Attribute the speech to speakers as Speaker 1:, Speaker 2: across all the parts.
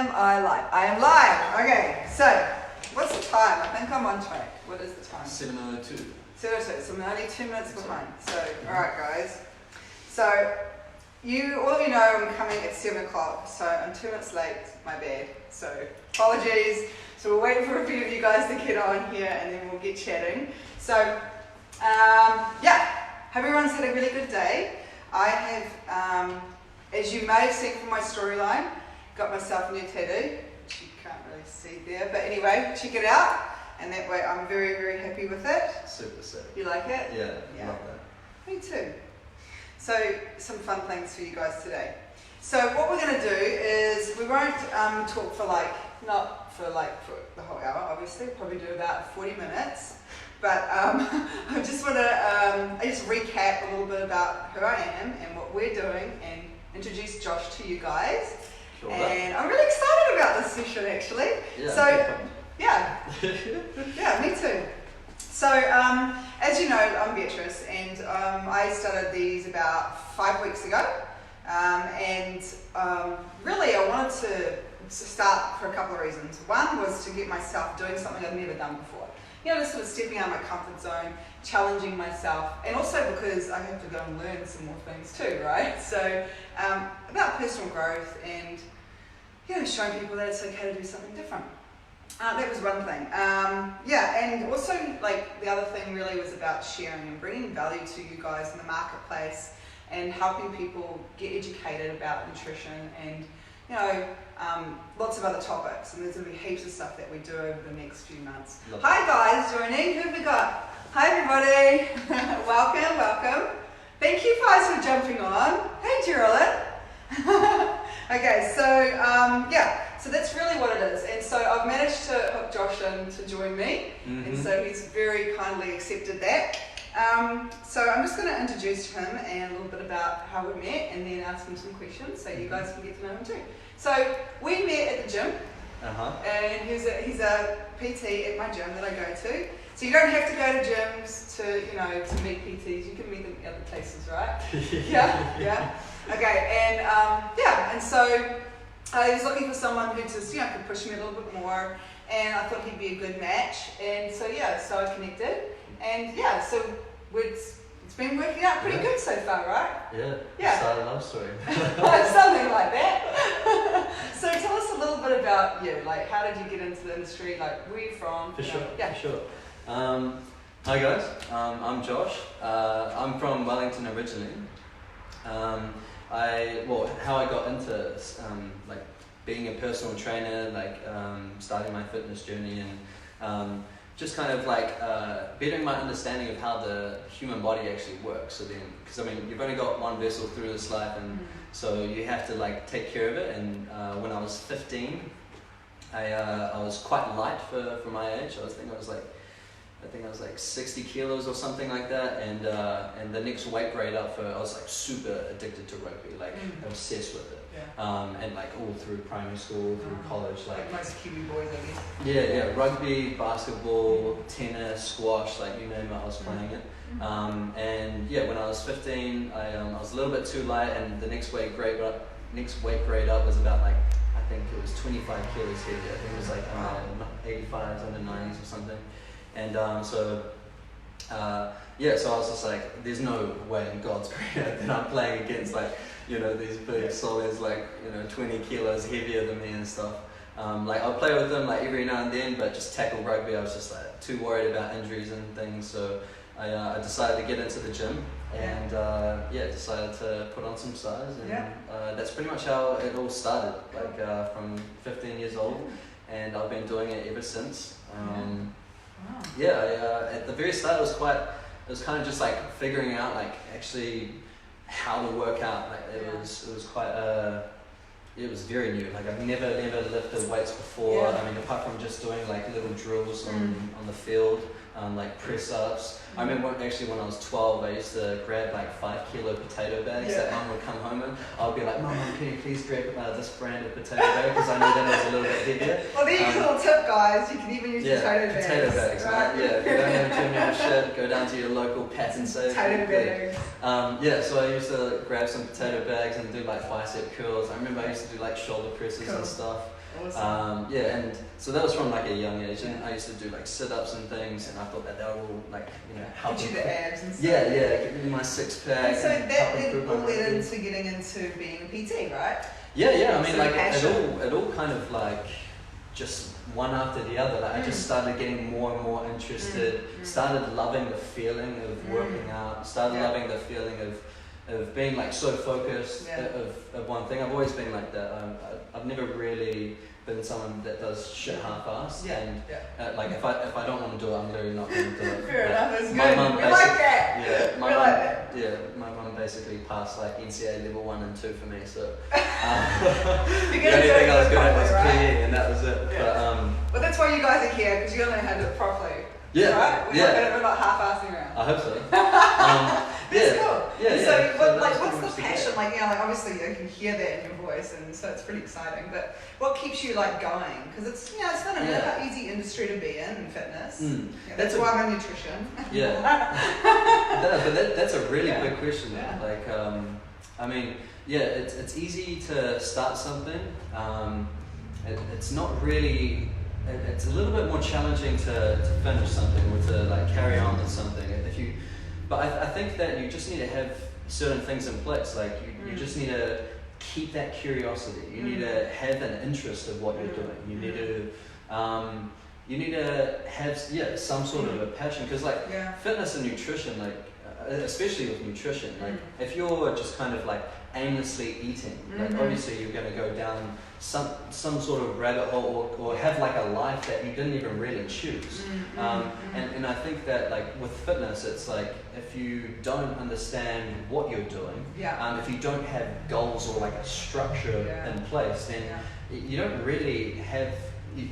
Speaker 1: Am I live? I am live. Okay, so what's the time? I think I'm on track. What is the time?
Speaker 2: 7:02.
Speaker 1: 7:02, so I'm only 2 minutes behind. So, alright guys. So, all of you know I'm coming at 7 o'clock, so I'm 2 minutes late, my bad. So, apologies. So we're waiting for a few of you guys to get on here and then we'll get chatting. So, yeah, hope everyone's had a really good day. I have, as you may have seen from my storyline, got myself a new tattoo, which you can't really see there, but anyway, check it out, and that way I'm very, very happy with it.
Speaker 2: Super sick.
Speaker 1: You like it?
Speaker 2: Yeah, love that.
Speaker 1: Me too. So, some fun things for you guys today. So what we're going to do is, we won't talk for not for the whole hour, obviously, we'll probably do about 40 minutes. But I just want to recap a little bit about who I am and what we're doing and introduce Josh to you guys.
Speaker 2: Sure.
Speaker 1: And I'm really excited about this session actually.
Speaker 2: Yeah,
Speaker 1: so, yeah. Yeah, me too. So, as you know, I'm Beatrice and I started these about 5 weeks ago. Really I wanted to start for a couple of reasons. One was to get myself doing something I've never done before. You know, just sort of stepping out of my comfort zone, challenging myself, and also because I have to go and learn some more things too, right? So, about personal growth and, you know, showing people that it's okay to do something different. That was one thing. Yeah, and also, the other thing really was about sharing and bringing value to you guys in the marketplace and helping people get educated about nutrition and, you know, lots of other topics, and there's going to be heaps of stuff that we do over the next few months. Hi guys, joining. Who have we got? Hi everybody. welcome. Thank you guys for jumping on. Hey Geraldine. Okay, so yeah, so that's really what it is. And so I've managed to hook Josh in to join me, and so he's very kindly accepted that. So I'm just going to introduce him and a little bit about how we met and then ask him some questions so you guys can get to know him too. So we met at the gym, and he's a PT at my gym that I go to. So you don't have to go to gyms to meet PTs, you can meet them at other places, right? Yeah. Okay, and so I was looking for someone who just could push me a little bit more, and I thought he'd be a good match, and so so I connected, and so it's been working out pretty good so far, right?
Speaker 2: Yeah. Started a love story.
Speaker 1: Something like that. So tell us a little bit about you, how did you get into the industry, where are you from?
Speaker 2: For sure.
Speaker 1: Hi
Speaker 2: guys, I'm Josh. I'm from Wellington originally. How I got into being a personal trainer, starting my fitness journey, and just kind of bettering my understanding of how the human body actually works. So then, because you've only got one vessel through this life, and so you have to take care of it. And when I was 15, I was quite light for my age. I think I was 60 kilos or something like that, and the next weight grade up I was super addicted to rugby, obsessed with it. And all through primary school, through college,
Speaker 1: most Kiwi boys, I guess.
Speaker 2: Yeah, rugby, basketball, tennis, squash, you name it, I was playing it. And yeah, when I was 15, I was a little bit too light, and the next weight grade up was about I think it was 25 kilos heavier. I think it was 85s, under 90s or something. And so I was just there's no way in God's creator that I'm playing against these big solids 20 kilos heavier than me and stuff. I'll play with them every now and then, but just tackle rugby, I was just too worried about injuries and things. So I decided to get into the gym and decided to put on some size, and that's pretty much how it all started. From 15 years old, and I've been doing it ever since. At the very start it was kind of just figuring out actually how to work out. It was quite it was very new. I've never lifted weights before. Apart from just doing little drills on the field, press ups. I remember actually when I was 12, I used to grab 5 kilo potato bags that Mum would come home in. I'd be like, Mum, can you please grab this brand of potato bag, because I know that it was a little bit heavier.
Speaker 1: Well, there you go, a little tip, guys. You can even use potato bags.
Speaker 2: Potato bags, right? If you don't have a gym shit, go down to your local Pat and Save.
Speaker 1: Potato bags.
Speaker 2: So I used to grab some potato bags and do bicep curls. I remember I used to to do like shoulder presses and stuff.
Speaker 1: Awesome.
Speaker 2: Yeah, and so that was from like a young age, and I used to do like sit-ups and things, and I thought that they were all like, you know, help
Speaker 1: you the abs and stuff.
Speaker 2: Yeah, get me my six-pack.
Speaker 1: And so
Speaker 2: and
Speaker 1: that
Speaker 2: help improve my
Speaker 1: all led
Speaker 2: running.
Speaker 1: into getting into being a PT, right?
Speaker 2: Yeah. I mean,
Speaker 1: So
Speaker 2: like
Speaker 1: passion.
Speaker 2: it all kind of like just one after the other. Like I just started getting more and more interested. Started loving the feeling of working out. Started loving the feeling of being like so focused of one thing. I've always been like that. I've never really been someone that does shit half-assed. Like if I don't want to do it, I'm literally not going to do it.
Speaker 1: Fair enough, it's
Speaker 2: My
Speaker 1: good.
Speaker 2: mum
Speaker 1: We like that.
Speaker 2: Yeah,
Speaker 1: We like that.
Speaker 2: my mum basically passed like NCA level 1 and 2 for me, so
Speaker 1: You're
Speaker 2: the
Speaker 1: gonna
Speaker 2: only
Speaker 1: do
Speaker 2: thing I was
Speaker 1: it
Speaker 2: good at was
Speaker 1: properly, right?
Speaker 2: PE, and that was it.
Speaker 1: Yeah. But that's why you guys are here, because you're going to learn how to do it properly. Right? We're not half-assing around.
Speaker 2: I hope so.
Speaker 1: That's cool.
Speaker 2: Yeah.
Speaker 1: So,
Speaker 2: that's
Speaker 1: what's
Speaker 2: pretty much
Speaker 1: the passion? Like, you know, like obviously you can hear that in your voice, and so it's pretty exciting. But what keeps you like going? Because it's, you know, it's not an easy industry to be in fitness. That's why I'm in nutrition.
Speaker 2: But that's a really big question.
Speaker 1: Yeah.
Speaker 2: Like, I mean, it's easy to start something. It's not really. It's a little bit more challenging to finish something or to like carry on with something. But I think that you just need to have certain things in place. Like you just need to keep that curiosity. You need to have an interest of what you're doing. You need to have some sort of a passion, because like fitness and nutrition, like especially with nutrition, like if you're just kind of like aimlessly eating, like obviously you're going to go down some sort of rabbit hole or have like a life that you didn't even really choose. And I think that like with fitness, it's like if you don't understand what you're doing, if you don't have goals or like a structure in place, then you don't really have,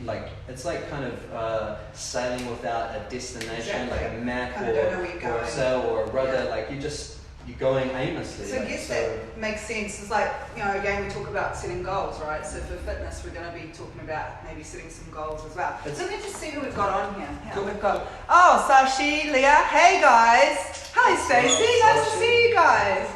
Speaker 2: like it's like kind of sailing without a destination, like a map or a sail or a rudder. Like you're going aimlessly.
Speaker 1: So I guess that makes sense. It's like, you know, again, we talk about setting goals, right? So for fitness, we're going to be talking about maybe setting some goals as well. So let's just see who we've got on here.
Speaker 2: Cool.
Speaker 1: We've got, Sashi, Leah, hey guys. Hi Stacey, nice to see you guys.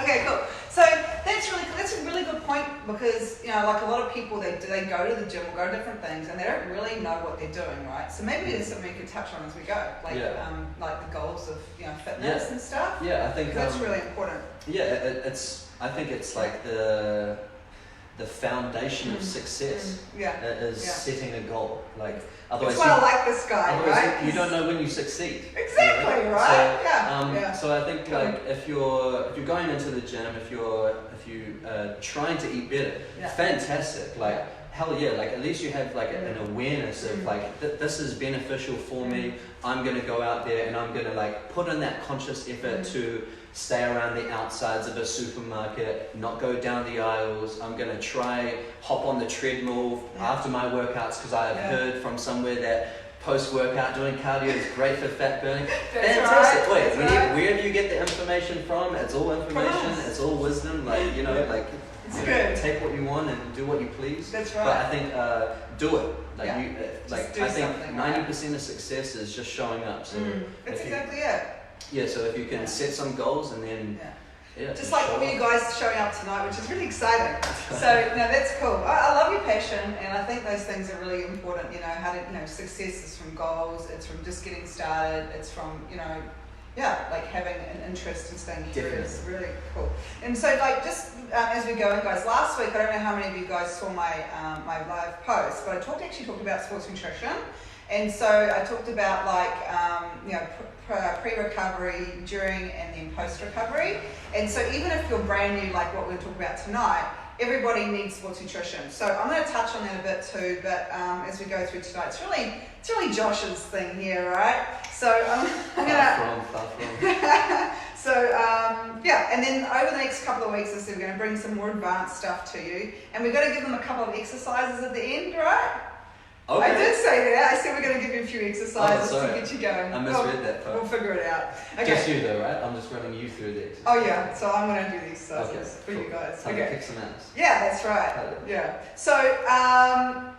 Speaker 1: Okay, cool. So that's a really good point, because, you know, like a lot of people, they go to the gym or go to different things and they don't really know what they're doing, right? So maybe there's something we could touch on as we go, like the goals of, you know, fitness and stuff.
Speaker 2: Yeah, I think
Speaker 1: that's really important.
Speaker 2: Yeah, I think it's like the foundation of success is setting a goal. Like otherwise,
Speaker 1: that's why I like this guy, right?
Speaker 2: You don't know when you succeed.
Speaker 1: Exactly, right?
Speaker 2: So I think like if you're going into the gym, if you trying to eat better, fantastic. Like hell yeah, like at least you have like an awareness of like this is beneficial for me. I'm gonna go out there and I'm gonna like put in that conscious effort to stay around the outsides of a supermarket, not go down the aisles. I'm going to try hop on the treadmill after my workouts, because I have heard from somewhere that post-workout doing cardio is great for fat burning. Fantastic. Wait, where do you get the information from? It's all information. It's all wisdom. Like, you know, like take what you want and do what you please.
Speaker 1: That's right.
Speaker 2: But I think do it. Like I think 90% of success is just showing up. So
Speaker 1: that's exactly it.
Speaker 2: Yeah, so if you can set some goals and then
Speaker 1: just like all you guys showing up tonight, which is really exciting. So that's cool. I love your passion, and I think those things are really important. You know, how to, you know, success is from goals. It's from just getting started. It's from, you know, like having an interest and staying curious. Really cool. And so like just as we go in, guys, last week, I don't know how many of you guys saw my my live post, but I actually talked about sports nutrition. And so I talked about like, you know, pre-recovery, during, and then post-recovery. And so even if you're brand new, like what we're talking about tonight, everybody needs sports nutrition. So I'm going to touch on that a bit too, but as we go through tonight, it's really Josh's thing here, right? So I'm going to... So and then over the next couple of weeks, we're going to bring some more advanced stuff to you. And we're going to give them a couple of exercises at the end, right? Okay. I did say that. I said we're going to give you a few exercises to get you going.
Speaker 2: I misread that part.
Speaker 1: We'll figure it out. Okay.
Speaker 2: Just you though, right? I'm just running you through the exercises.
Speaker 1: Oh yeah, so I'm going to do the exercises for you guys.
Speaker 2: Time to kick some ass.
Speaker 1: Yeah, that's right. Yeah. So,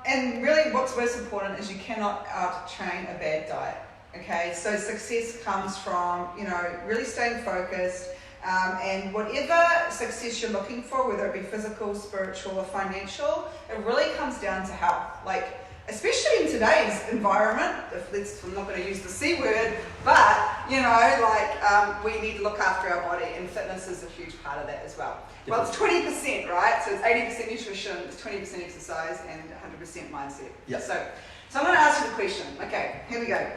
Speaker 1: and really what's most important is you cannot out-train a bad diet. Okay, so success comes from, you know, really staying focused, And whatever success you're looking for, whether it be physical, spiritual, or financial, it really comes down to health. Like, especially in today's environment, I'm not going to use the C word, but, you know, like, we need to look after our body, and fitness is a huge part of that as well. Well, it's 20%, right? So it's 80% nutrition, it's 20% exercise, and 100% mindset.
Speaker 2: Yeah.
Speaker 1: So I'm going to ask you the question. Okay, here we go.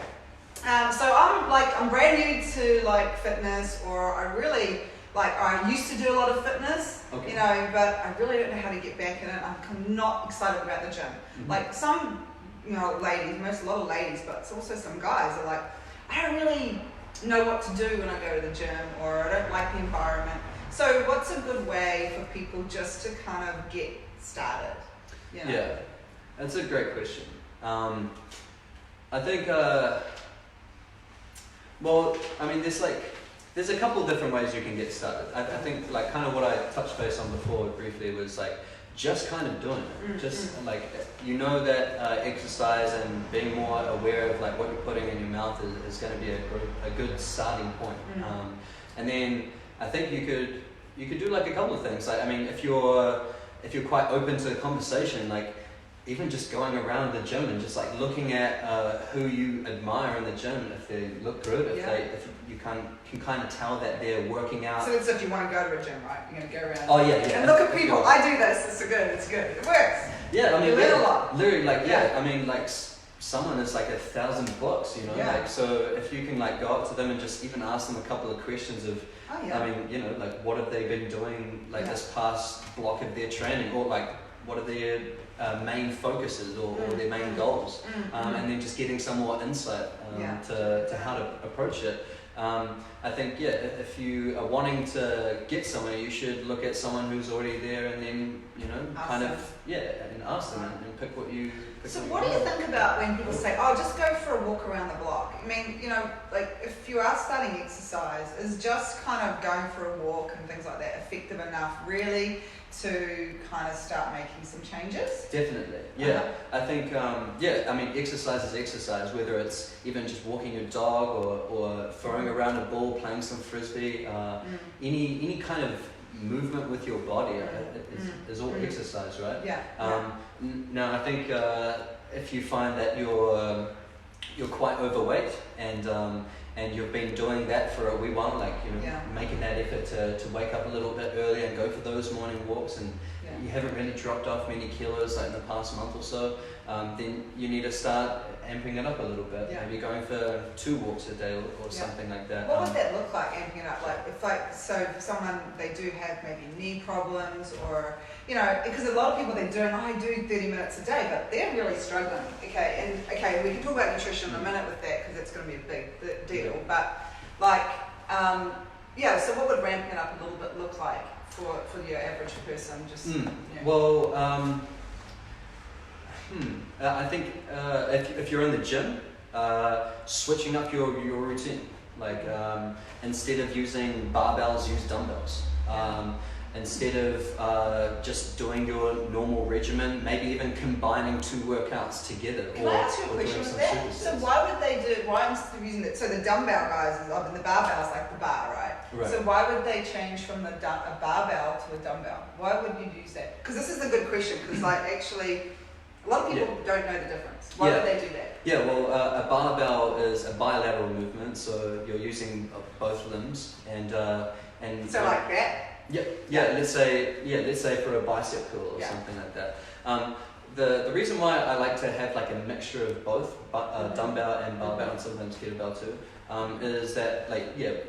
Speaker 1: So I'm brand new to like fitness, or I used to do a lot of fitness,
Speaker 2: okay.
Speaker 1: you know, but I really don't know how to get back in it. I'm not excited about the gym.
Speaker 2: Mm-hmm.
Speaker 1: Like some, you know, ladies, a lot of ladies, but it's also some guys are like, I don't really know what to do when I go to the gym, or I don't like the environment. So what's a good way for people just to kind of get started? You know?
Speaker 2: Yeah, that's a great question. I think, well, I mean, there's a couple of different ways you can get started. I think, like, kind of what I touched base on before briefly was like, just kind of doing it. Just like, you know that exercise and being more aware of like what you're putting in your mouth is going to be a good starting point. And then I think you could do like a couple of things. Like, I mean, if you're quite open to the conversation, like even just going around the gym and just like looking at who you admire in the gym, if they look good, if you can kind of tell that they're working out.
Speaker 1: So it's if you want to go to a gym, right? You're going to go around.
Speaker 2: Oh yeah.
Speaker 1: And look at people. I do this. It's good. It works.
Speaker 2: Yeah, I mean,
Speaker 1: you learn a lot.
Speaker 2: Literally, like, I mean, like, someone is like 1,000 bucks, you know, like, so if you can like go up to them and just even ask them a couple of questions of, I mean, you know, like, what have they been doing like this past block of their training, or like, what are their main focuses or their main goals, and then just getting some more insight to how to approach it. I think, if you are wanting to get somewhere, you should look at someone who's already there, and then, you know, and ask them and pick what you.
Speaker 1: So what do you think about when people say, oh, just go for a walk around the block? I mean, you know, like, if you are starting exercise, is just kind of going for a walk and things like that effective enough really to kind of start making some changes?
Speaker 2: Definitely, yeah. I think, I mean, exercise is exercise, whether it's even just walking your dog or throwing around a ball, playing some frisbee, any kind of movement with your body is all exercise, right? Now, I think if you find that you're quite overweight and you've been doing that for a wee while, like, you know, making that effort to wake up a little bit early and go for those morning walks, and you haven't really dropped off many kilos like in the past month or so, then you need to start amping it up a little bit. Maybe going for 2 walks a day or something like that.
Speaker 1: What would that look like, amping it up? Like, if someone, they do have maybe knee problems, or, you know, because a lot of people, they're doing, I do 30 minutes a day, but they're really struggling. We can talk about nutrition in a minute with that, because it's going to be a big deal. But like, so what would ramping it up a little bit look like for your average person? Just
Speaker 2: well, I think if you're in the gym, switching up your routine, like instead of using barbells, use dumbbells. Instead of just doing your normal regimen, maybe even combining 2 workouts together.
Speaker 1: Can I ask you a question with that? So why instead of using the dumbbell guys, the barbell's like the bar, right? So why would they change from a barbell to a dumbbell? Why would you use that? Because this is a good question, because like actually, a lot of people don't know the difference. Why would they do that?
Speaker 2: Yeah, well, a barbell is a bilateral movement, so you're using both limbs, and
Speaker 1: so like that.
Speaker 2: Let's say for a bicep curl or something like that. The reason why I like to have like a mixture of both, dumbbell and barbell, and sometimes kettlebell too, is that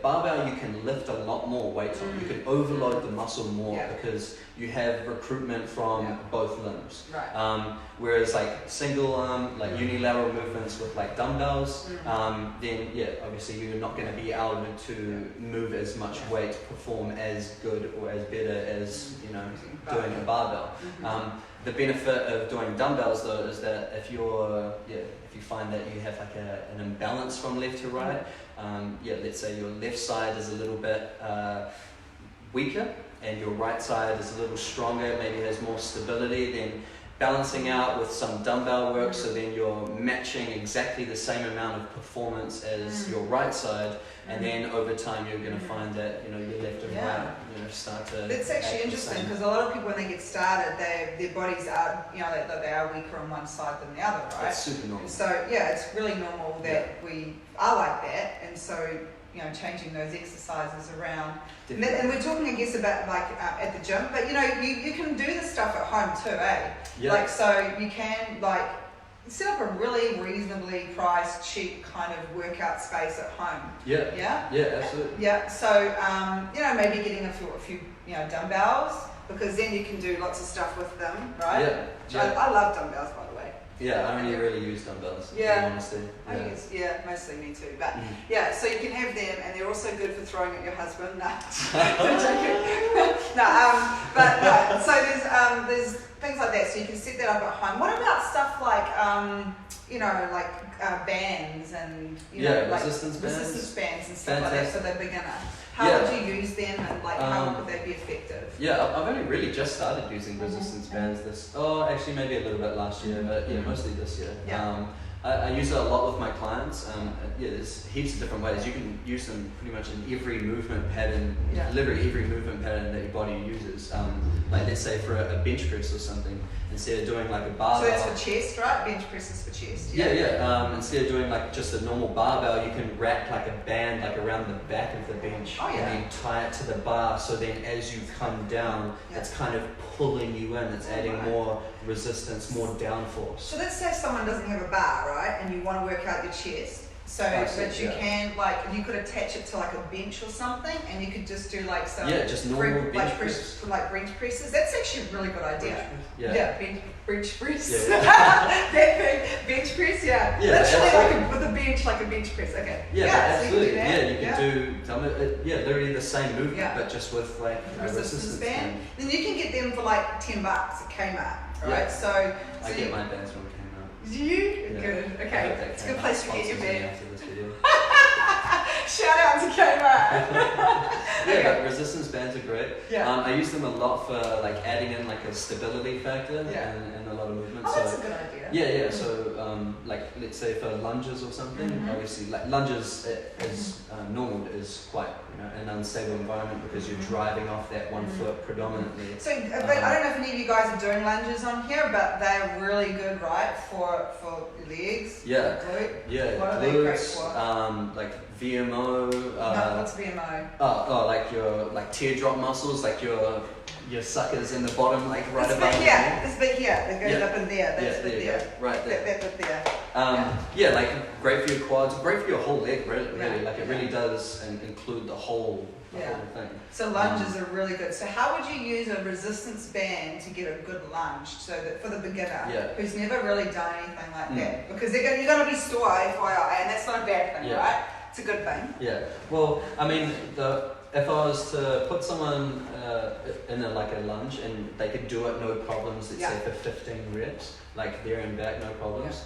Speaker 2: barbell you can lift a lot more weight on. You can overload the muscle more because you have recruitment from both limbs. Whereas like single arm, like unilateral movements with like dumbbells, then obviously you're not going to be able to move as much weight, perform as good or as better as doing a barbell. The benefit of doing dumbbells though is that if you find that you have like an imbalance from left to right, let's say your left side is a little bit weaker and your right side is a little stronger, maybe has more stability, then balancing out with some dumbbell work, so then you're matching exactly the same amount of performance as your right side, and then over time you're going to find that your left and right start to.
Speaker 1: That's actually interesting, because a lot of people when they get started, their bodies are they are weaker on one side than the other, right?
Speaker 2: That's super normal.
Speaker 1: So it's really normal that we are like that, and so changing those exercises around. And we're talking, I guess, about like at the gym, but you can do this stuff at home too, eh?
Speaker 2: Yeah.
Speaker 1: Like, so you can set up a really reasonably priced, cheap kind of workout space at home.
Speaker 2: Yeah.
Speaker 1: Yeah.
Speaker 2: Yeah, absolutely.
Speaker 1: Yeah. So maybe getting a few dumbbells, because then you can do lots of stuff with them, right?
Speaker 2: Yeah.
Speaker 1: I love dumbbells, by the way.
Speaker 2: Yeah, I only really use dumbbells.
Speaker 1: Yeah.
Speaker 2: Honestly.
Speaker 1: I use, mostly me too. But so you can have them, and they're also good for throwing at your husband. No, I'm joking. So there's things like that. So you can set that up at home. What about stuff like bands and
Speaker 2: resistance bands
Speaker 1: and stuff like that for the beginner? How would you use them, and how would they be effective?
Speaker 2: Yeah, I've only really just started using resistance bands actually maybe a little bit last year, but mostly this year.
Speaker 1: Yeah.
Speaker 2: I use it a lot with my clients. There's heaps of different ways. You can use them pretty much in every movement pattern, literally every movement pattern that your body uses. Like let's say for a bench press or something, instead of doing like a barbell.
Speaker 1: So that's for chest, right? Bench press is for chest.
Speaker 2: Instead of doing like just a normal barbell, you can wrap like a band like around the back of the bench and then tie it to the bar. So then as you come down, it's kind of pulling you in. It's adding more resistance, more downforce.
Speaker 1: So let's say someone doesn't have a bar, right, and you want to work out your chest. So that you can you could attach it to like a bench or something, and you could just do like some
Speaker 2: just normal bench press.
Speaker 1: bench presses. That's actually a really good idea. Bench press.
Speaker 2: Yeah.
Speaker 1: That thing, bench press. Yeah. Literally with a bench press. Okay.
Speaker 2: Absolutely. You can do literally the same movement, but just with like a resistance band.
Speaker 1: Then you can get them for like $10 at Kmart, right? So
Speaker 2: I get my bands from Kmart.
Speaker 1: Do you?
Speaker 2: Yeah.
Speaker 1: Good. Okay. It's a good place to get your band.
Speaker 2: After this video.
Speaker 1: Shout out to Kmart.
Speaker 2: But resistance bands are great.
Speaker 1: Yeah.
Speaker 2: I use them a lot for like adding in like a stability factor and a lot of movement.
Speaker 1: That's a good idea.
Speaker 2: So like let's say for lunges or something, obviously like lunges is normal is quite an unstable environment because you're driving off that one foot predominantly.
Speaker 1: So, but I don't know if any of you guys are doing lunges on here, but they're really good, right, for legs.
Speaker 2: Yeah.
Speaker 1: Glute. What are they great for?
Speaker 2: Like VMO.
Speaker 1: What's VMO?
Speaker 2: Like your teardrop muscles, like your suckers in the bottom, like right above.
Speaker 1: This bit here that goes up in there. That's bit there.
Speaker 2: Right there.
Speaker 1: That bit there.
Speaker 2: Like great for your quads, great for your whole leg, really. Like it really does include the whole thing.
Speaker 1: So lunges are really good. So how would you use a resistance band to get a good lunge? So that for the beginner who's never really done anything like that, because you're going to be sore, FYI, and that's not a bad thing, right? It's a good thing. Yeah.
Speaker 2: Well, I mean, if I was to put someone in a lunge and they could do it no problems, let's say for 15 reps, like there and back, no problems.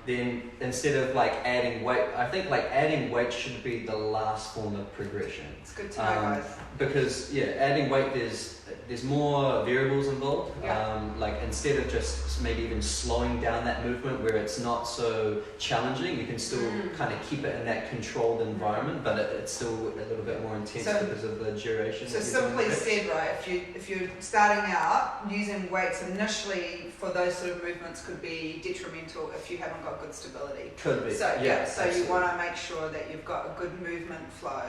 Speaker 2: Then instead of like adding weight, I think like adding weight should be the last form of progression.
Speaker 1: It's good to know, guys.
Speaker 2: Because adding weight, there's more variables involved. Like instead of just maybe even slowing down that movement where it's not so challenging, you can still kind of keep it in that controlled environment, but it's still a little bit more intense because of the duration.
Speaker 1: So simply said, right, if you're starting out, using weights initially for those sort of movements could be detrimental if you haven't got good stability.
Speaker 2: Could be.
Speaker 1: So so you want to make sure that you've got a good movement flow.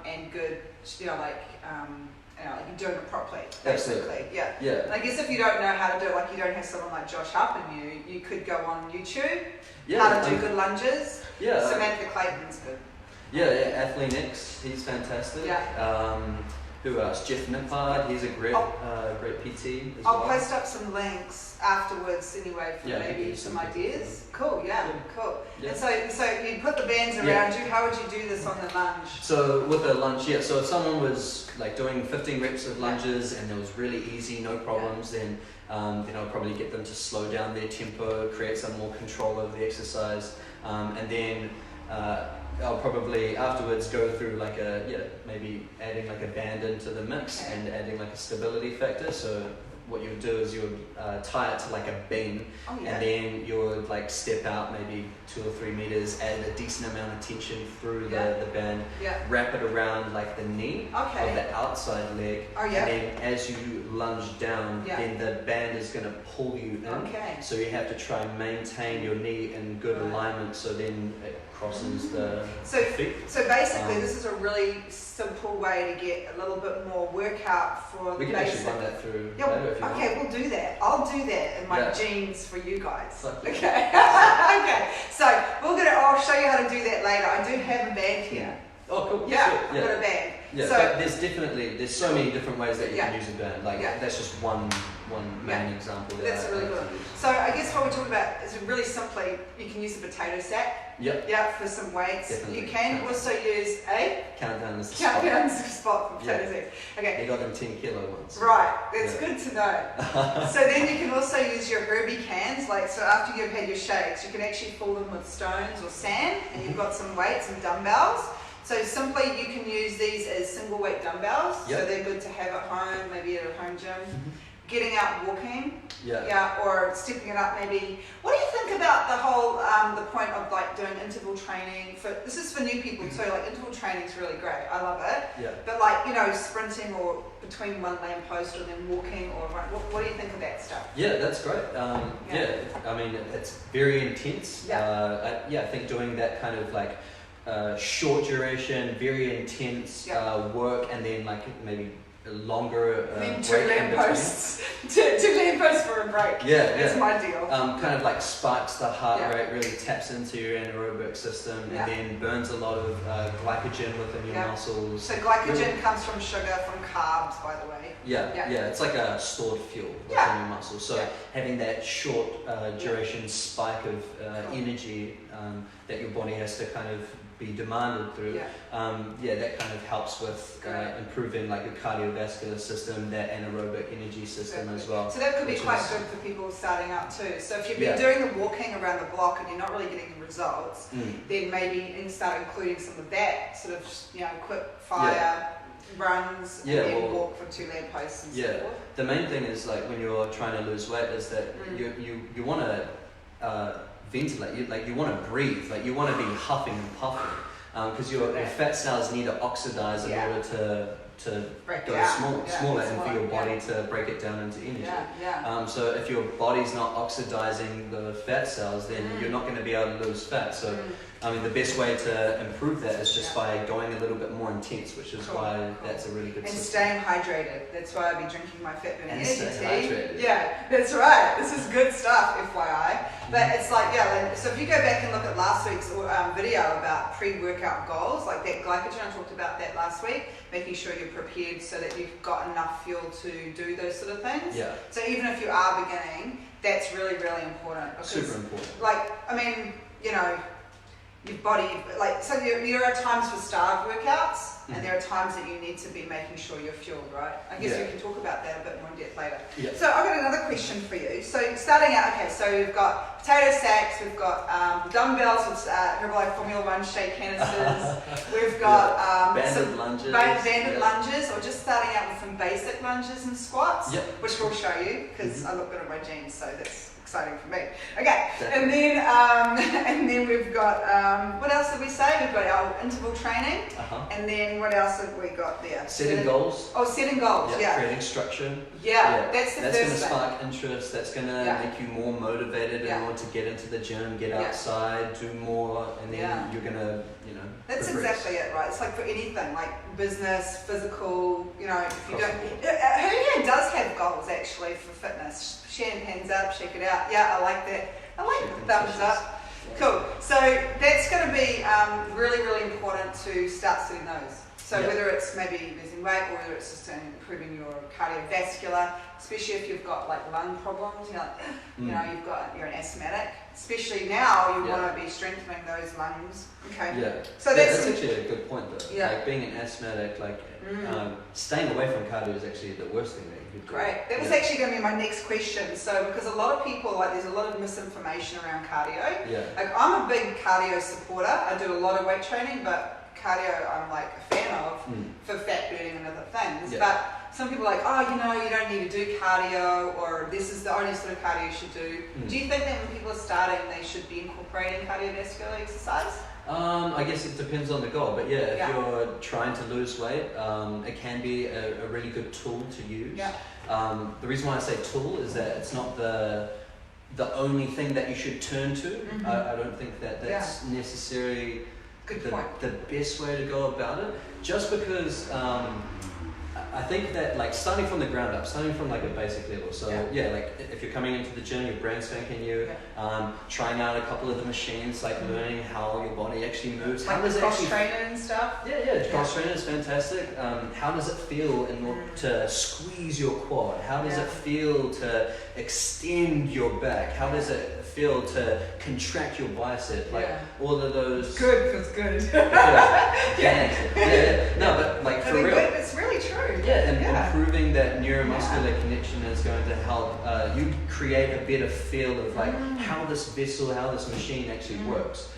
Speaker 1: And good, you're doing it properly, basically.
Speaker 2: Yeah.
Speaker 1: I guess if you don't know how to do it, like you don't have someone like Josh helping you could go on YouTube, how to do good lunges. Samantha Clayton's good.
Speaker 2: Athlean X, he's fantastic. Who else? Jeff Nippard, he's a great PT as well.
Speaker 1: I'll post up some links afterwards anyway for maybe some ideas. Cool, cool. And so you put the bands around you. How would you do this on the lunge?
Speaker 2: So with a lunge, so if someone was like doing 15 reps of lunges and it was really easy, no problems, then I'll probably get them to slow down their tempo, create some more control over the exercise, and then I'll probably afterwards go through like maybe adding like a band into the mix and adding like a stability factor. So what you would do is you would tie it to like a beam, and then you would like step out maybe 2 or 3 meters, add a decent amount of tension through the band, wrap it around like the knee of the outside leg, and then as you lunge down, then the band is going to pull you in. So you have to try and maintain your knee in good alignment, so then it crosses the feet.
Speaker 1: So basically, this is a really simple way to get a little bit more workout for
Speaker 2: we
Speaker 1: the
Speaker 2: can
Speaker 1: basic.
Speaker 2: actually run that through later if you want.
Speaker 1: Okay, we'll do that. I'll do that in my jeans for you guys.
Speaker 2: Okay.
Speaker 1: Okay. So I'll show you how to do that later. I do have a band here.
Speaker 2: Oh, cool.
Speaker 1: Yeah, I've got a band.
Speaker 2: Yeah,
Speaker 1: so,
Speaker 2: but there's so many different ways that you can use a band. Like that's just one main example.
Speaker 1: That's really good. So I guess what we're talking about is really simply, you can use a potato sack. For some weights.
Speaker 2: Definitely.
Speaker 1: You can also use a
Speaker 2: countdown is the
Speaker 1: spot for potato sacks. Okay.
Speaker 2: You got them 10 kilo ones.
Speaker 1: Right, that's good to know. So then you can also use your herby cans, so after you've had your shakes, you can actually fill them with stones or sand, and you've got some weights and dumbbells. So simply you can use these as single weight dumbbells, so they're good to have at home, maybe at a home gym. Getting out walking, or stepping it up maybe. What do you think about the whole, the point of doing interval training? This is for new people too, interval training is really great, I love it. But sprinting or between one lamppost or then walking or run, what do you think of that stuff?
Speaker 2: Yeah, that's great. I mean, it's very intense. I think doing that kind of short duration, very intense work, and then maybe a longer
Speaker 1: two lampposts for a break. That's my deal.
Speaker 2: Kind of spikes the heart rate, really taps into your anaerobic system, and then burns a lot of glycogen within your muscles.
Speaker 1: So glycogen comes from sugar, from carbs, by the way.
Speaker 2: It's like a stored fuel within your muscles. So having that short duration spike of energy that your body has to kind of be demanded through, that kind of helps with improving your cardiovascular system, that anaerobic energy system as well.
Speaker 1: So that could be quite good for people starting out too. So if you've been doing the walking around the block and you're not really getting the results, then maybe you can start including some of that sort of quick fire runs and then walk for 2 lampposts and so forth.
Speaker 2: The main thing is when you're trying to lose weight is that you want to ventilate, you want to breathe, you want to be huffing and puffing, because your fat cells need to oxidize in order to go smaller and for your body to break it down into energy. So if your body's not oxidizing the fat cells, then you're not going to be able to lose fat. So I mean, the best way to improve that is just by going a little bit more intense, which is why that's a really good system.
Speaker 1: And staying hydrated. That's why I'll be drinking my fat burning energy tea.
Speaker 2: Hydrated.
Speaker 1: Yeah, that's right. This is good stuff, FYI. But it's so if you go back and look at last week's video about pre-workout goals, that glycogen, I talked about that last week, making sure you're prepared so that you've got enough fuel to do those sort of things. So even if you are beginning, that's really, really important. Because,
Speaker 2: super important.
Speaker 1: I mean, your body, so there are times for starved workouts, and there are times that you need to be making sure you're fueled, right? I guess we can talk about that a bit more in depth later. So I've got another question for you. So starting out, so we've got potato sacks, we've got dumbbells with Herbalife Formula 1 shake canisters, we've got
Speaker 2: banded lunges.
Speaker 1: Banded lunges, or just starting out with some basic lunges and squats, which we'll show you, because I look good in my jeans, so that's exciting for me. Okay, and then we've got what else did we say? We've got our interval training, and then what else have we got there?
Speaker 2: Setting goals.
Speaker 1: Oh, setting goals.
Speaker 2: Creating structure.
Speaker 1: That's the first thing.
Speaker 2: That's going to spark interest. That's going to make you more motivated in order to get into the gym, get outside, do more, and then you're going to,
Speaker 1: That's
Speaker 2: progress.
Speaker 1: exactly it, right? It's for anything, business, physical. If you don't, who here does have goals actually for fitness? Hands up, shake it out. Yeah, I like that. I like the thumbs up. Cool. So that's going to be really, really important to start setting those. So whether it's maybe losing weight or whether it's just improving your cardiovascular, especially if you've got lung problems, you're an asthmatic. Especially now, you want to be strengthening those lungs. Okay. So
Speaker 2: that's actually a good point though. Being an asthmatic, staying away from cardio is actually the worst thing that you could do.
Speaker 1: Great. That was actually going to be my next question. So because a lot of people, there's a lot of misinformation around cardio. I'm a big cardio supporter. I do a lot of weight training, but cardio I'm a fan of for fat burning and other things. But some people are like, oh, you don't need to do cardio, or this is the only sort of cardio you should do. Do you think that when people are starting, they should be incorporating cardiovascular exercise?
Speaker 2: I guess it depends on the goal, but if you're trying to lose weight, it can be a really good tool to use. The reason why I say tool is that it's not the only thing that you should turn to. I don't think that that's necessarily the best way to go about it. Just because I think that like starting from the ground up, starting from like a basic level. So like if you're coming into the gym, you're brand spanking new, trying out a couple of the machines, like learning how your body actually moves.
Speaker 1: Like
Speaker 2: how does it
Speaker 1: cross
Speaker 2: actually
Speaker 1: trainer and stuff?
Speaker 2: Cross trainer is fantastic. How does it feel to squeeze your quad? How does it feel to extend your back? How does it feel to contract your bicep? Like all of those.
Speaker 1: Feels good.
Speaker 2: No, but like for real.
Speaker 1: It's really true.
Speaker 2: And improving that neuromuscular connection is going to help you create a better feel of like how this vessel, how this machine actually works.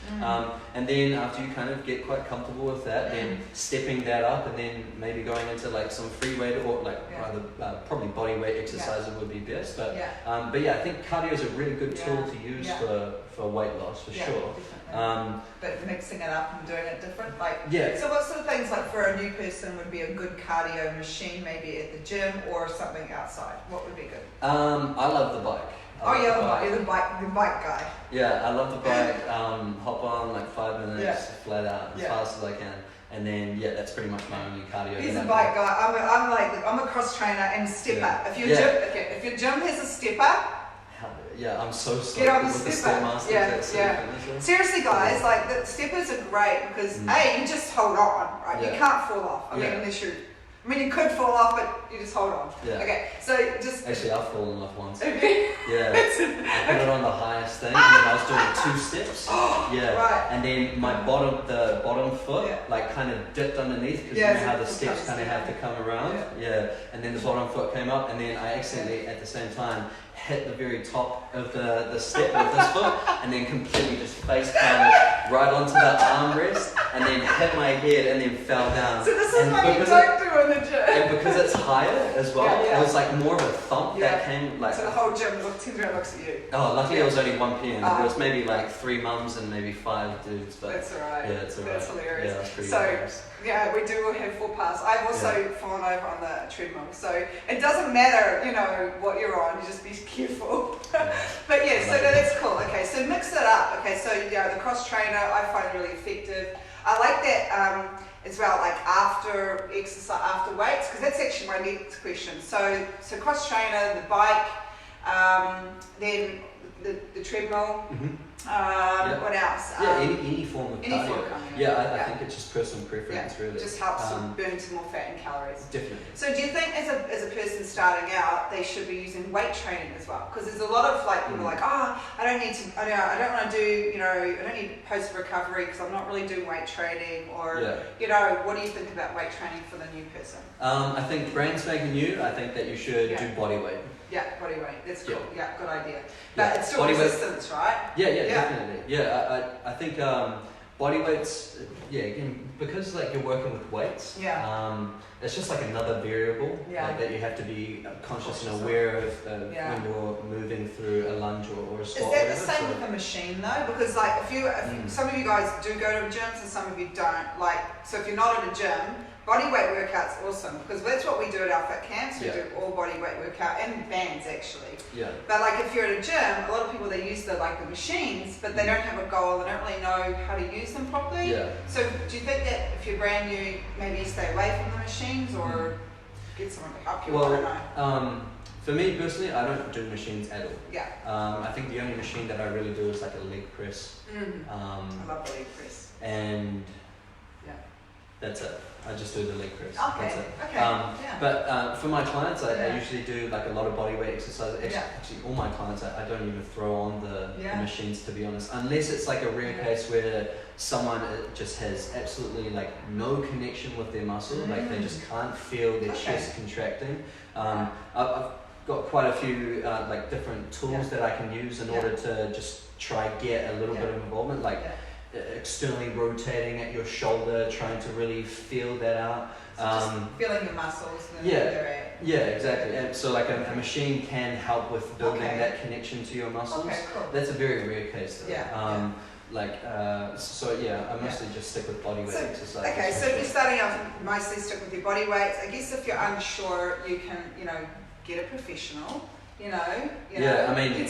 Speaker 2: And then after you kind of get quite comfortable with that, then stepping that up and then maybe going into like some free weight or like rather probably body weight exercises would be best. But I think cardio is a really good tool to use for weight loss for sure.
Speaker 1: But mixing it up and doing it different, so what sort of things like for a new person would be a good cardio machine, maybe at the gym or something outside? What would be good?
Speaker 2: I love the bike.
Speaker 1: You're the bike guy.
Speaker 2: Yeah, I love the bike. Hop on like 5 minutes, flat out, as fast as I can. And then that's pretty much my only cardio.
Speaker 1: He's a bike guy. I'm a cross trainer and stepper. If your gym has a stepper,
Speaker 2: I'm so stoked
Speaker 1: get on the
Speaker 2: with the
Speaker 1: stepper. Seriously, guys, like the steppers are great because you just hold on, right? You can't fall off. I mean, unless you. You could fall off, but you just hold on. Okay, so just...
Speaker 2: Actually, I've fallen off once. I put it on the highest thing, and then I was doing 2 steps.
Speaker 1: Right.
Speaker 2: And then the bottom foot, like kind of dipped underneath, because you know how the steps kind of have to come around. And then the bottom foot came up, and then I accidentally, at the same time, hit the very top of the step with this foot, and then completely just face planted right onto the armrest, and then hit my head, and then fell down.
Speaker 1: So this is what you don't do in the gym.
Speaker 2: And because it's higher as well, it was like more of a thump that came like.
Speaker 1: So the whole gym turns around, looks at you.
Speaker 2: Oh, luckily it was only 1 p.m. There was maybe like 3 mums and maybe 5 dudes. But
Speaker 1: that's alright.
Speaker 2: Yeah, it's alright.
Speaker 1: That's hilarious.
Speaker 2: Yeah, that's pretty hilarious.
Speaker 1: We do have 4 paths. I've also fallen over on the treadmill, so it doesn't matter, what you're on. You just be careful. But so that's cool. Okay, so mix it up. Okay, so the cross trainer I find really effective. I like that as well, like after exercise, after weights, because that's actually my next question. So cross trainer, the bike, then the treadmill. What else?
Speaker 2: Any form of cardio. I think it's just personal preference, really.
Speaker 1: It just helps burn some more fat and calories.
Speaker 2: Definitely.
Speaker 1: So do you think as a person starting out, they should be using weight training as well? Because there's a lot of people like, I don't want to do, I don't need post recovery because I'm not really doing weight training, or what do you think about weight training for the new person?
Speaker 2: I think brand spanking new. I think that you should do body weight.
Speaker 1: Yeah, body weight. That's cool. Yeah, good idea. But it's still body resistance, right?
Speaker 2: Definitely. I think body weights. Again, because you're working with weights. It's just like another variable that you have to be conscious and aware of when you're moving through a lunge or a squat.
Speaker 1: Is that the same with a machine though? Because if some of you guys do go to gyms and some of you don't. So if you're not at a gym, body weight workout's awesome because that's what we do at our fit camps. We do all body weight workout and bands actually. But if you're at a gym, a lot of people they use the machines, but they don't have a goal. They don't really know how to use them properly. So do you think that if you're brand new, maybe you stay away from the machines or get someone to help you? I don't know.
Speaker 2: For me personally, I don't do machines at all. I think the only machine that I really do is like a leg press.
Speaker 1: I love the leg press.
Speaker 2: And that's it. I just do the leg press.
Speaker 1: Okay.
Speaker 2: That's it. But for my clients, I usually do a lot of body weight exercises. Actually, all my clients, I don't even throw on the machines, to be honest, unless it's a rare case where someone just has absolutely no connection with their muscle, they just can't feel their chest contracting. I've got quite a few different tools that I can use in order to just try get a little bit of involvement. externally rotating at your shoulder, trying to really feel that out.
Speaker 1: So just feeling your muscles and
Speaker 2: yeah,
Speaker 1: where they're at.
Speaker 2: yeah, exactly. And so like a machine can help with building
Speaker 1: Okay.
Speaker 2: that connection to your muscles.
Speaker 1: Okay, cool.
Speaker 2: That's a very rare case though.
Speaker 1: Yeah,
Speaker 2: So yeah, I mostly just stick with body weight exercises.
Speaker 1: Okay, so if you're starting off, mostly stick with your body weights. I guess if you're unsure, you can, get a professional.
Speaker 2: Yeah, I mean,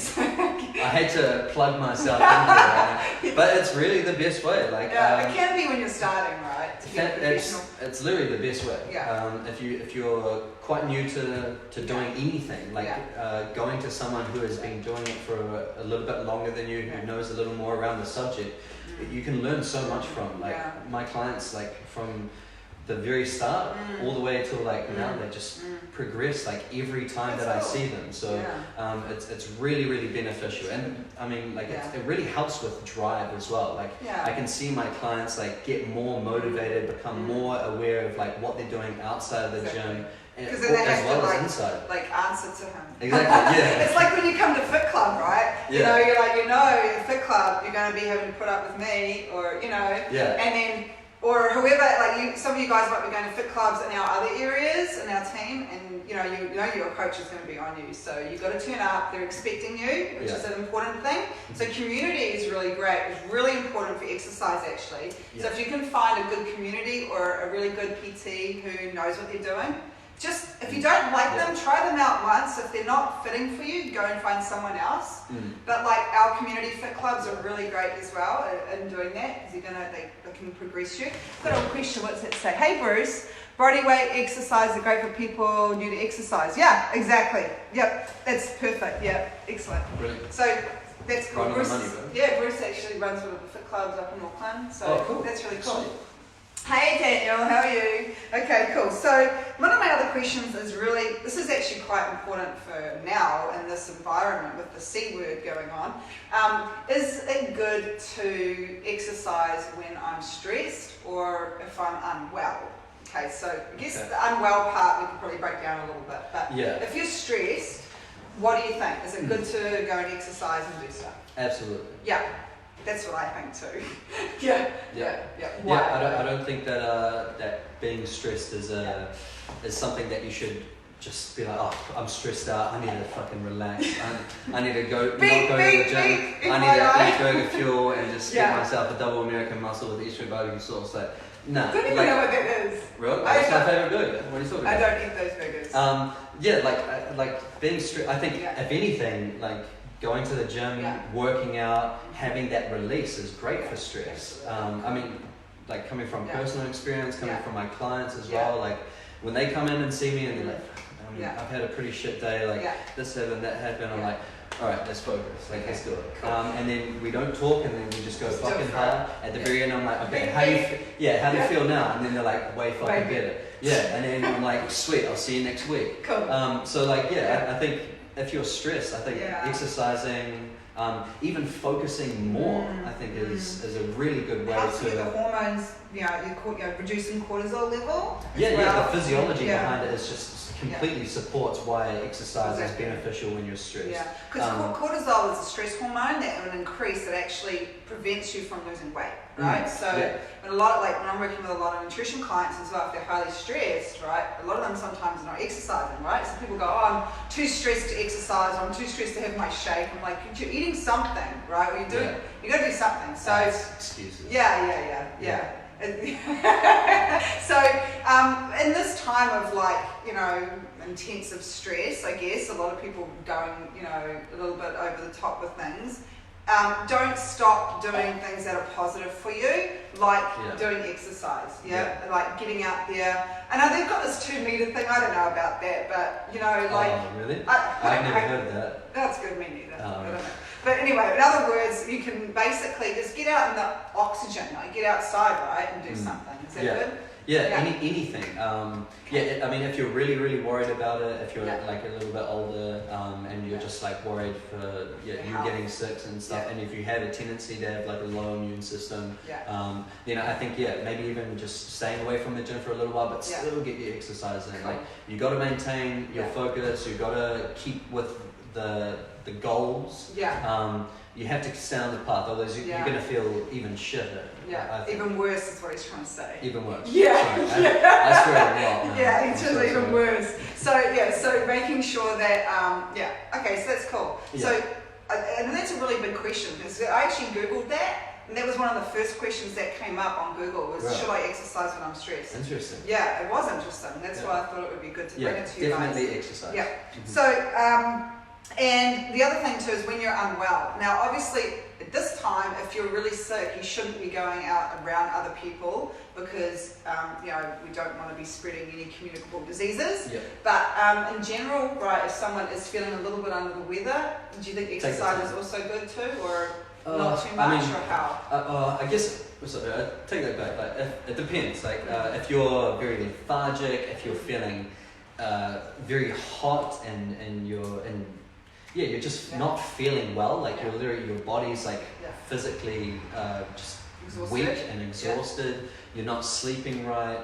Speaker 2: I hate to plug myself into it, but it's really the best way. Like,
Speaker 1: it can be when you're starting, right? To get a professional.
Speaker 2: It's literally the best way.
Speaker 1: Yeah.
Speaker 2: If you're quite new to doing anything, like going to someone who has been doing it for a little bit longer than you, who knows a little more around the subject, you can learn so much from. Like my clients, like from the very start all the way till like now, they just progress like every time that I see them. So it's really, really beneficial. And I mean, like it really helps with drive as well. Like I can see my clients like get more motivated, become more aware of like what they're doing outside of the gym.
Speaker 1: Because then they have
Speaker 2: as well
Speaker 1: to
Speaker 2: as inside.
Speaker 1: like answer to him.
Speaker 2: Exactly, yeah.
Speaker 1: It's like when you come to Fit Club, right?
Speaker 2: Yeah.
Speaker 1: You're like, Fit Club, you're going to be having to put up with me, or and then. Or whoever, like some of you guys might be going to fit clubs in our other areas in our team, and you know your coach is going to be on you. So you've got to turn up. They're expecting you, which is an important thing. So community is really great. It's really important for exercise, actually. So if you can find a good community or a really good PT who knows what they're doing, just if you don't like them, try them out once. If they're not fitting for you, go and find someone else. But like our community fit clubs are really great as well in doing that, because they can progress you. Got a question. What's it say? Hey Bruce, body weight exercise are great for people new to exercise. Yeah, exactly. Yep, that's perfect. Yeah, excellent.
Speaker 2: Brilliant.
Speaker 1: So that's cool.
Speaker 2: Right
Speaker 1: Bruce,
Speaker 2: on the money,
Speaker 1: Bruce actually runs one of the fit clubs up in Auckland. So
Speaker 2: cool.
Speaker 1: That's really cool.
Speaker 2: Sweet.
Speaker 1: Hey Daniel, how are you? Okay, cool. So one of my other questions is really, this is actually quite important for now in this environment with the C word going on. Is it good to exercise when I'm stressed or if I'm unwell? Okay, so I guess the unwell part we could probably break down a little bit, but if you're stressed, what do you think? Is it good to go and exercise and do stuff?
Speaker 2: Absolutely.
Speaker 1: Yeah. That's what I think too. Why?
Speaker 2: Yeah, I don't think that that being stressed is something that you should just be like, oh, I'm stressed out. I need to fucking relax. I need to go not go to the gym. I need to eat burger fuel and just get myself a double American muscle with extra barbecue sauce. Like, no.
Speaker 1: I don't even know what that is.
Speaker 2: Really? That's my favorite burger. What are you talking about?
Speaker 1: I don't eat those burgers.
Speaker 2: Like being stressed. I think if anything, like going to the gym, working out, having that release is great for stress. I mean, like coming from personal experience, coming from my clients as well, like when they come in and see me and they're like, I've had a pretty shit day, like this happened, that happened, I'm like, alright, let's focus, like let's do it. Cool. And then we don't talk and then we just go fucking hard. At the very end I'm like, okay, how do you feel now? And then they're like, way fucking better. Yeah, and then I'm like, sweet, I'll see you next week.
Speaker 1: Cool.
Speaker 2: I think if you're stressed, I think exercising, even focusing more, I think is a really good way
Speaker 1: to
Speaker 2: to.
Speaker 1: The hormones, you're reducing cortisol level.
Speaker 2: The physiology behind it is just completely supports why exercise is beneficial when you're stressed.
Speaker 1: Yeah, because cortisol is a stress hormone that when increase, it actually prevents you from losing weight, right? So when I'm working with a lot of nutrition clients as well, if they're highly stressed, right, a lot of them sometimes are not exercising, right? So people go, oh, I'm too stressed to exercise, or I'm too stressed to have my shake. I'm like, you're eating something, right? Or you got to do something. So
Speaker 2: excuses.
Speaker 1: Yeah. So in this time of intensive stress, I guess a lot of people going a little bit over the top with things. Don't stop doing things that are positive for you, like doing exercise, like getting out there. I know they've got this 2 meter thing, I don't know about that, but
Speaker 2: Oh, really? I've never heard that.
Speaker 1: That's good, me neither. I don't know. But anyway, in other words, you can basically just get out in the oxygen, like get outside, right, and do something. Is that good?
Speaker 2: Anything. I mean, if you're really, really worried about it, if you're like a little bit older, and you're just like worried for you getting sick and stuff, and if you have a tendency to have like a low immune system, I think maybe even just staying away from the gym for a little while, but still get your exercise in. Like you got to maintain your focus. You got to keep with the goals.
Speaker 1: Yeah.
Speaker 2: You have to stay on the path, otherwise you're going to feel even shitter.
Speaker 1: Yeah, even worse is what he's trying to say.
Speaker 2: Even worse.
Speaker 1: Yeah.
Speaker 2: Sorry, I swear a lot. Man.
Speaker 1: Yeah, it's just even worse. So making sure that, okay, so that's cool.
Speaker 2: Yeah.
Speaker 1: So, and that's a really big question, because I actually Googled that, and that was one of the first questions that came up on Google was, should I exercise when I'm stressed?
Speaker 2: Interesting.
Speaker 1: Yeah, it was interesting. That's why I thought it would be good to bring it to you guys.
Speaker 2: Definitely exercise.
Speaker 1: Yeah. So, and the other thing too is when you're unwell. Now, obviously, at this time, if you're really sick, you shouldn't be going out around other people because, we don't want to be spreading any communicable diseases.
Speaker 2: Yeah.
Speaker 1: But in general, right, if someone is feeling a little bit under the weather, do you think exercise is also good too, or not too much, or how?
Speaker 2: I guess, sorry, I take that back. Like, it depends. Like, if you're very lethargic, if you're feeling very hot and you're just not feeling well. Like your body's like physically just
Speaker 1: exhausted.
Speaker 2: weak and exhausted. You're not sleeping right.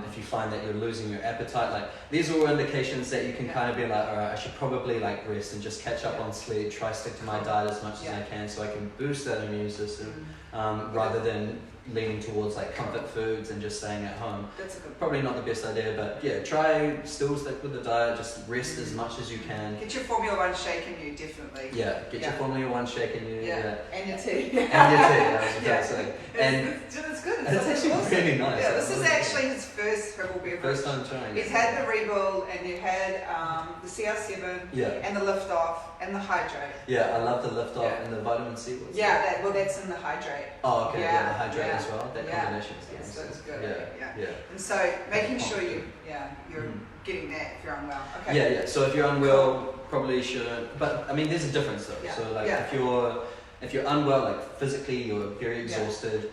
Speaker 2: If you find that you're losing your appetite, like these are all indications that you can kind of be like, all right, I should probably like rest and just catch up on sleep. Try stick to my diet as much as I can, so I can boost that immune system, rather than leaning towards like comfort foods and just staying at home.
Speaker 1: That's a good point.
Speaker 2: Probably not the best idea, but yeah, try still stick with the diet, just rest as much as you can.
Speaker 1: Get your Formula 1 shake in you, definitely.
Speaker 2: Yeah, get your Formula 1 shake in you.
Speaker 1: Yeah, and your tea.
Speaker 2: And your tea, I was about to say. And
Speaker 1: it's good.
Speaker 2: it's actually
Speaker 1: awesome.
Speaker 2: really nice.
Speaker 1: Yeah, this is actually his first herbal beverage.
Speaker 2: First time trying.
Speaker 1: He's had the Rebuild, and you had the CR7, and the Lift Off, and the Hydrate.
Speaker 2: Yeah, I love the Lift Off and the vitamin C.
Speaker 1: That's in the Hydrate.
Speaker 2: Oh, okay, the Hydrate as well. That combination is
Speaker 1: that's good.
Speaker 2: Yeah.
Speaker 1: And so making sure you're getting that if you're unwell. Okay.
Speaker 2: Yeah. So if you're unwell, probably shouldn't. But I mean, there's a difference though. So like if you're unwell, like physically, you're very exhausted.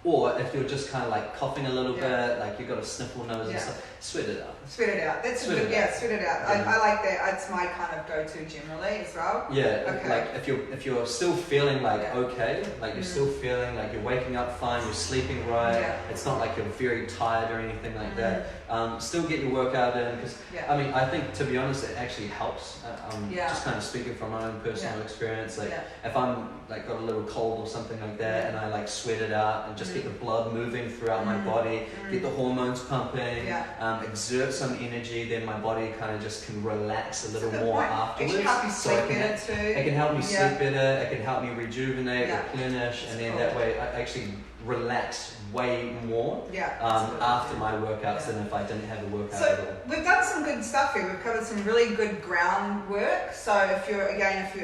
Speaker 2: Or if you're just kind of like coughing a little bit, like you've got a sniffle nose and stuff, sweat it out.
Speaker 1: Sweat it out. That's sweat good. Sweat it out. I like that. That's my kind of go-to generally as well.
Speaker 2: Yeah. Okay. Like if you're still feeling like okay, like you're still feeling like you're waking up fine, you're sleeping right. Yeah. It's not like you're very tired or anything like that. Still get your workout in because I mean I think to be honest it actually helps. Just kind of speaking from my own personal experience. Like if I'm like got a little cold or something like that and I like sweat it out and just get the blood moving throughout my body, get the hormones pumping, exert some energy, then my body kind of just can relax a little more afterwards.
Speaker 1: It can help you sleep better too.
Speaker 2: It can help me sleep better, it can help me rejuvenate, replenish, and then that way I actually relax way more after my workouts than if I didn't have a workout at all.
Speaker 1: We've done some good stuff here. We've covered some really good groundwork. So if you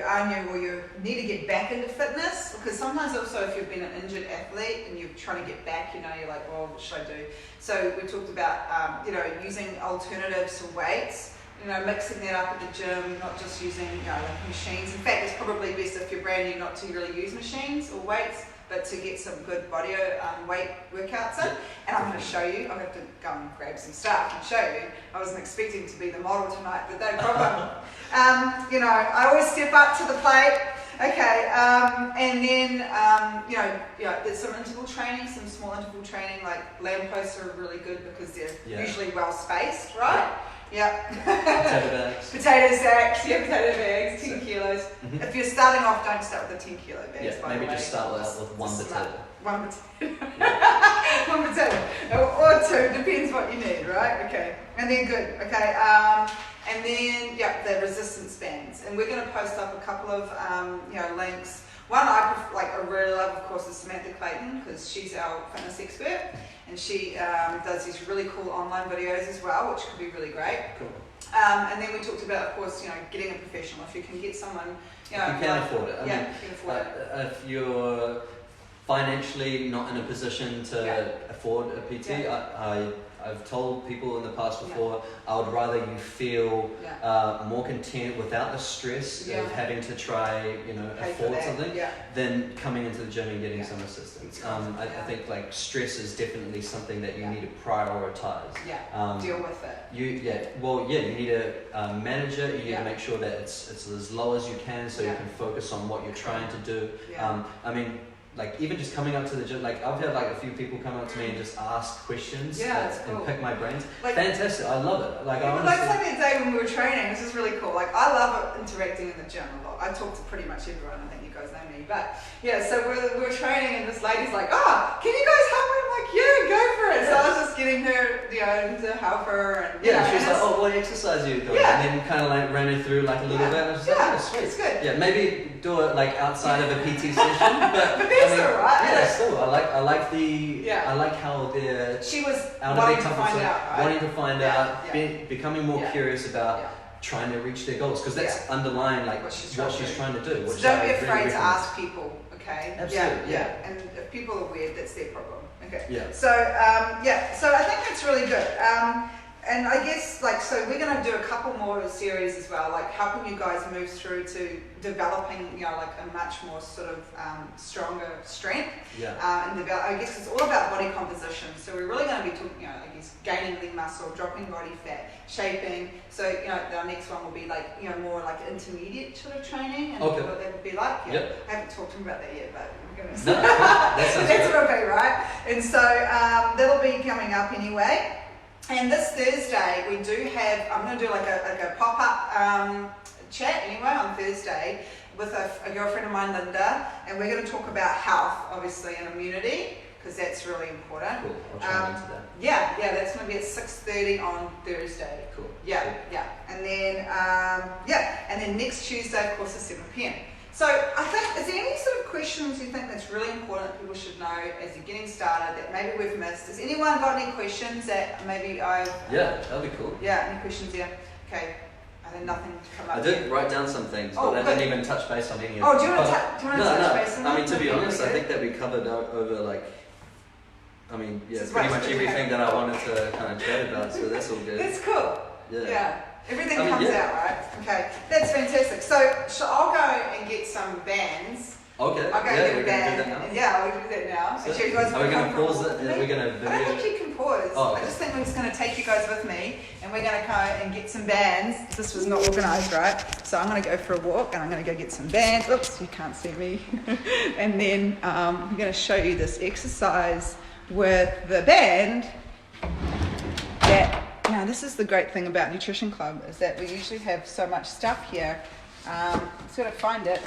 Speaker 1: are new or you need to get back into fitness, because sometimes also if you've been an injured athlete and you're trying to get back, you're like, well, what should I do? So we talked about, using alternatives to weights. Mixing that up at the gym, not just using, like machines. In fact, it's probably best if you're brand new not to really use machines or weights, but to get some good body weight workouts in. And I'm going to show you. I'll have to go and grab some stuff and show you. I wasn't expecting to be the model tonight, but no problem. I always step up to the plate. Okay, and then, there's some interval training, some small interval training, like lampposts are really good because they're usually well spaced, right? Yeah.
Speaker 2: Potato bags.
Speaker 1: Potato sacks, potato bags, 10 kilos. If you're starting off, don't start with the 10 kilo bags.
Speaker 2: Yeah, maybe just start with one potato.
Speaker 1: One potato. One potato. Or two, depends what you need, right? Okay. And then good, okay. And then, the resistance bands. And we're going to post up a couple of, links. One I really love, of course, is Samantha Clayton, because she's our fitness expert. And she does these really cool online videos as well, which could be really great.
Speaker 2: Cool.
Speaker 1: And then we talked about, of course, getting a professional. If you can get someone,
Speaker 2: you can afford it.
Speaker 1: You can afford it.
Speaker 2: If you're financially not in a position to afford a PT, I've told people in the past before, I would rather you feel more content without the stress of having to try, afford something, than coming into the gym and getting some assistance. I think like stress is definitely something that you need to prioritize.
Speaker 1: Deal with it.
Speaker 2: You need to manage it. You need to make sure that it's as low as you can, so you can focus on what you're trying to do. like even just coming up to the gym, like I've had like a few people come up to me and just ask questions and pick my brains. Like, fantastic, I love it. Like
Speaker 1: that day when we were training, this is really cool. Like I love interacting in the gym a lot. I talk to pretty much everyone. I think you guys know me, but yeah. So we were training, and this lady's like, "Oh, can you guys help me?" I'm like, "Yeah, go for it." So I was just getting her, to help her, and
Speaker 2: she was like, "Oh, what exercise are you doing?" And then kind of like ran me through like a little bit. And I was like, "Oh, sweet,
Speaker 1: it's good."
Speaker 2: Yeah, maybe do it like outside of a PT session, but
Speaker 1: that's alright.
Speaker 2: Yeah, still, I like how they're
Speaker 1: she was
Speaker 2: out
Speaker 1: wanting
Speaker 2: of
Speaker 1: to
Speaker 2: their
Speaker 1: find
Speaker 2: comfort zone,
Speaker 1: out, right?
Speaker 2: wanting to find out, becoming more curious about trying to reach their goals, because that's underlying like what she's trying to do.
Speaker 1: So don't be afraid to ask people, okay?
Speaker 2: Absolutely.
Speaker 1: Yeah. And if people are weird, that's their problem. Okay.
Speaker 2: Yeah.
Speaker 1: So so I think that's really good. And I guess so we're going to do a couple more series as well, like helping you guys move through to developing, like a much more sort of stronger strength.
Speaker 2: Yeah.
Speaker 1: And I guess it's all about body composition. So we're really going to be talking, I guess, gaining lean muscle, dropping body fat, shaping. So our next one will be like, more like intermediate sort of training, and what that would be like. Yeah. Yep. I haven't talked to him about that yet, but we're going to. That's what it'll be, right? And so that'll be coming up anyway. And this Thursday we do have, I'm going to do like a pop-up chat anyway on Thursday with a girlfriend of mine, Linda, and we're going to talk about health, obviously, and immunity, because that's really important.
Speaker 2: Cool. I'll try into that.
Speaker 1: Yeah, that's going to be at 6:30 on Thursday.
Speaker 2: Cool.
Speaker 1: Yeah. And then next Tuesday, of course, is 7 p.m. So I think, is there any sort of questions you think that's really important that people should know as you're getting started that maybe we've missed? Has anyone got any questions that maybe I've...
Speaker 2: Yeah, that'd be cool.
Speaker 1: Yeah, any questions here? Okay, I think nothing to come up.
Speaker 2: I did write down some things, but I didn't even touch base on any of them.
Speaker 1: Oh, do you want to touch base on them?
Speaker 2: I mean, to be honest, I think that we covered over pretty much everything that I wanted to kind of chat about, so that's all good.
Speaker 1: That's cool.
Speaker 2: Yeah.
Speaker 1: Everything comes out, right? Okay, that's fantastic. So I'll go and get some bands.
Speaker 2: Okay.
Speaker 1: I'll go get a band. We can do that now.
Speaker 2: So are we going to pause it? Are we going to video?
Speaker 1: I don't think you can pause.
Speaker 2: Oh, okay.
Speaker 1: I just think we're just going to take you guys with me, and we're going to go and get some bands. This was not organised, right? So I'm going to go for a walk, and I'm going to go get some bands. Oops, you can't see me. And then I'm going to show you this exercise with the band that... Now, this is the great thing about Nutrition Club, is that we usually have so much stuff here. Just got to find it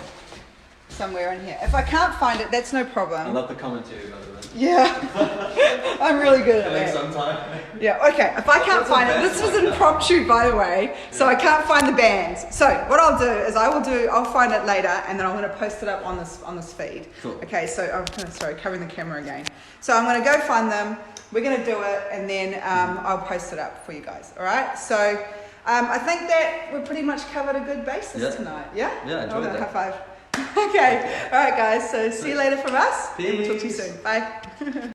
Speaker 1: somewhere in here. If I can't find it, that's no problem.
Speaker 2: I love the commentary, by the way.
Speaker 1: Yeah, I'm really good at that.
Speaker 2: Sometime.
Speaker 1: Yeah, okay. If I can't find it, this was impromptu, by the way, so I can't find the bands. So what I'll do is I'll find it later, and then I'm going to post it up on this feed.
Speaker 2: Cool.
Speaker 1: Okay, so I'm covering the camera again. So I'm going to go find them. We're going to do it, and then I'll post it up for you guys. All right. So I think that we've pretty much covered a good basis tonight. Yeah.
Speaker 2: Yeah. Enjoyed that.
Speaker 1: High five. Okay. All right, guys. So see you later from us.
Speaker 2: Peace.
Speaker 1: Talk to you soon. Bye.